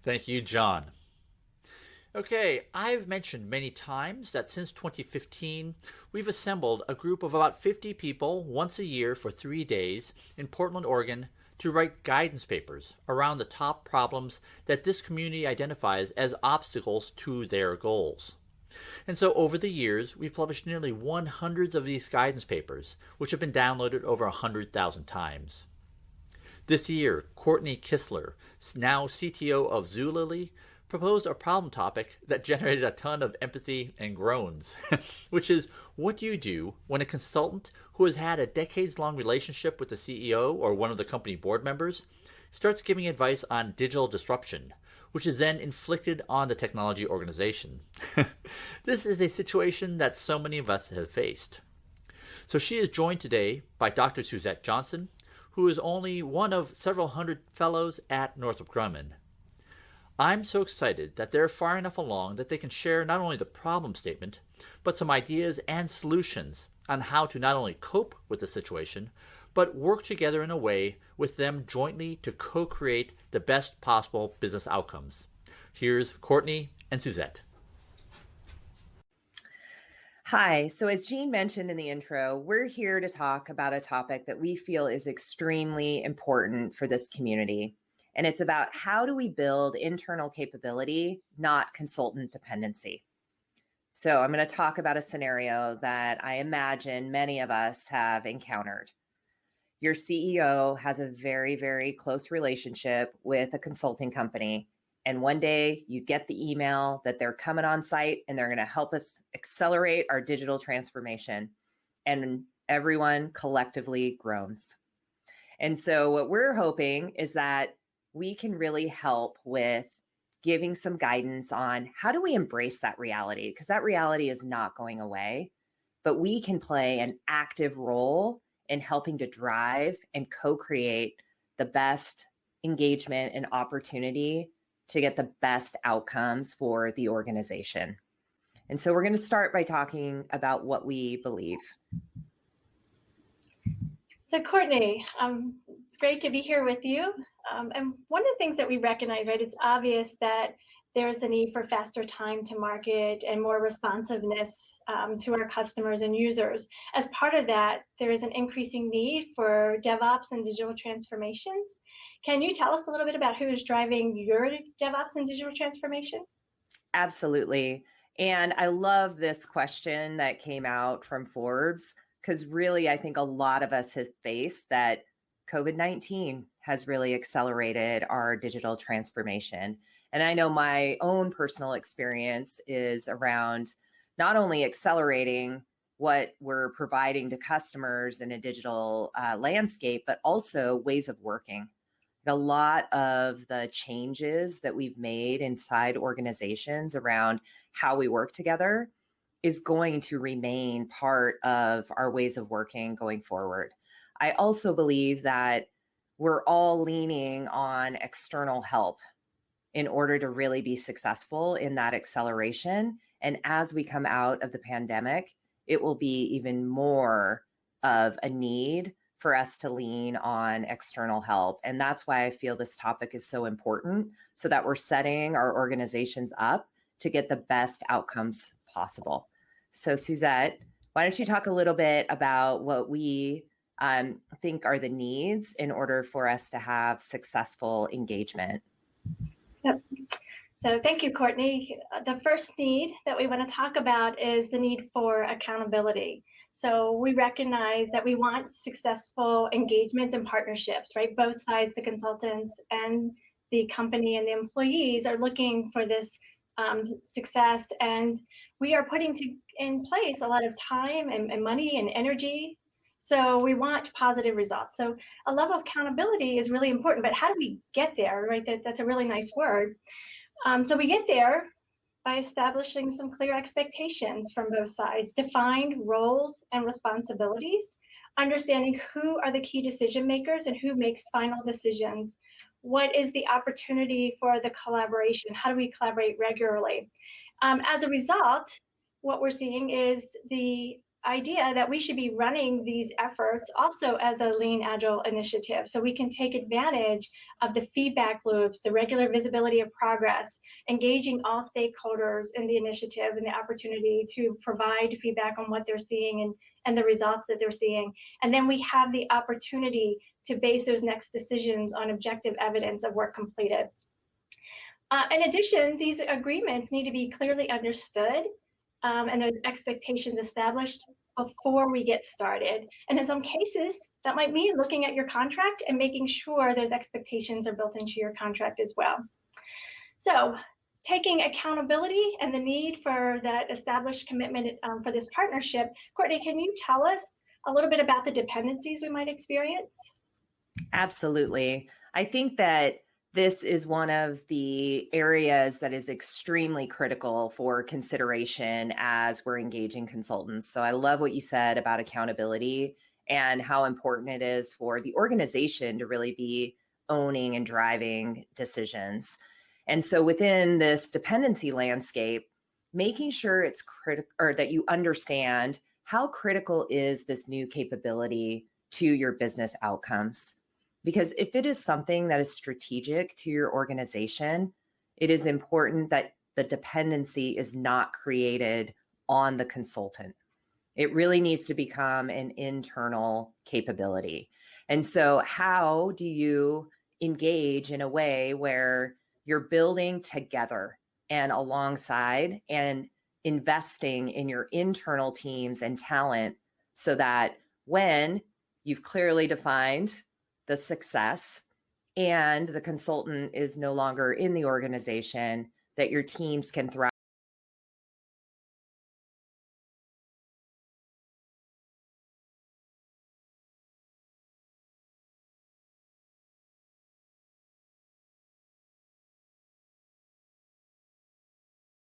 Thank you, John. Okay, I've mentioned many times that since 2015, we've assembled a group of about 50 people once a year for 3 days in Portland, Oregon to write guidance papers around the top problems that this community identifies as obstacles to their goals. And so over the years, we've published nearly 100 of these guidance papers, which have been downloaded over 100,000 times. This year, Courtney Kissler, now CTO of Zulily, proposed a problem topic that generated a ton of empathy and groans, which is, what do you do when a consultant who has had a decades-long relationship with the CEO or one of the company board members starts giving advice on digital disruption, which is then inflicted on the technology organization? This is a situation that so many of us have faced. So she is joined today by Dr. Suzette Johnson, who is only one of several hundred fellows at Northrop Grumman. I'm so excited that they're far enough along that they can share not only the problem statement, but some ideas and solutions on how to not only cope with the situation, but work together in a way with them jointly to co-create the best possible business outcomes. Here's Courtney and Suzette. Hi, so as Jean mentioned in the intro, we're here to talk about a topic that we feel is extremely important for this community. And it's about how do we build internal capability, not consultant dependency. So I'm going to talk about a scenario that I imagine many of us have encountered. Your CEO has a very, very close relationship with a consulting company. And one day you get the email that they're coming on site and they're going to help us accelerate our digital transformation. And everyone collectively groans. And so what we're hoping is that we can really help with giving some guidance on how do we embrace that reality, because that reality is not going away, but we can play an active role in helping to drive and co-create the best engagement and opportunity to get the best outcomes for the organization. And so we're going to start by talking about what we believe. So Courtney, it's great to be here with you. And one of the things that we recognize, right, it's obvious that there's the need for faster time to market and more responsiveness to our customers and users. As part of that, there is an increasing need for DevOps and digital transformations. Can you tell us a little bit about who is driving your DevOps and digital transformation? Absolutely. And I love this question that came out from Forbes, because really, I think a lot of us have faced that COVID-19 has really accelerated our digital transformation. And I know my own personal experience is around not only accelerating what we're providing to customers in a digital landscape, but also ways of working. A lot of the changes that we've made inside organizations around how we work together is going to remain part of our ways of working going forward. I also believe that we're all leaning on external help in order to really be successful in that acceleration. And as we come out of the pandemic, it will be even more of a need for us to lean on external help. And that's why I feel this topic is so important, so that we're setting our organizations up to get the best outcomes possible. So Suzette, why don't you talk a little bit about what we think are the needs in order for us to have successful engagement? Yep. So thank you, Courtney. The first need that we want to talk about is the need for accountability. So we recognize that we want successful engagements and partnerships, right? Both sides, the consultants and the company and the employees, are looking for this success, and we are putting in place a lot of time and money and energy. So we want positive results. So a level of accountability is really important, but how do we get there, right? That's a really nice word. So we get there by establishing some clear expectations from both sides, defined roles and responsibilities, understanding who are the key decision makers and who makes final decisions. What is the opportunity for the collaboration? How do we collaborate regularly? As a result, what we're seeing is the idea that we should be running these efforts also as a lean agile initiative, so we can take advantage of the feedback loops, the regular visibility of progress, engaging all stakeholders in the initiative and the opportunity to provide feedback on what they're seeing and the results that they're seeing. And then we have the opportunity to base those next decisions on objective evidence of work completed. In addition, these agreements need to be clearly understood, and there's expectations established before we get started. And in some cases, that might mean looking at your contract and making sure those expectations are built into your contract as well. So taking accountability and the need for that established commitment for this partnership, Courtney, can you tell us a little bit about the dependencies we might experience? Absolutely. I think that this is one of the areas that is extremely critical for consideration as we're engaging consultants. So I love what you said about accountability and how important it is for the organization to really be owning and driving decisions. And so within this dependency landscape, making sure it's critical, or that you understand how critical is this new capability to your business outcomes. Because if it is something that is strategic to your organization, it is important that the dependency is not created on the consultant. It really needs to become an internal capability. And so how do you engage in a way where you're building together and alongside and investing in your internal teams and talent so that when you've clearly defined the success and the consultant is no longer in the organization, that your teams can thrive